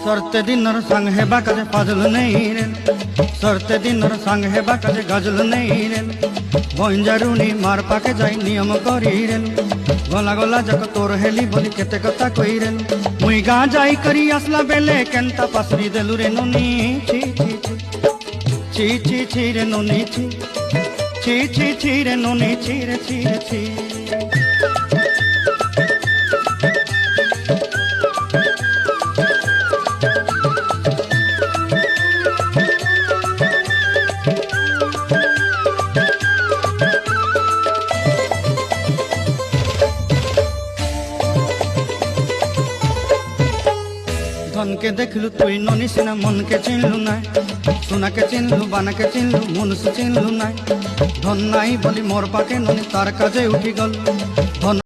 सरते दिनर संग हेबा काजे फाजल नहीं रे, सरते दिनर संग हेबा काजे गजल नहीं रे। बंजारुनी मार पाके जाई नियम करी रे, गला गला जक तोर हेली बोली केते कथा कई रे। मुई गा जाई करी आसला बेले केंता पासरी देलु रे नोनी। ची ची ची ची ची रे नोनी ची ची ची ची रे नोनी ची रे ची रे ची। धन के देखलु तुई ननी सिना मन के चिन्हलु नाई, सोना के चिन्हलु बाना के चिन्हलु मुनुष चिन्हलु नाई। धन नाई बोली मोर पाके ननी तार काजे उठी गल। धन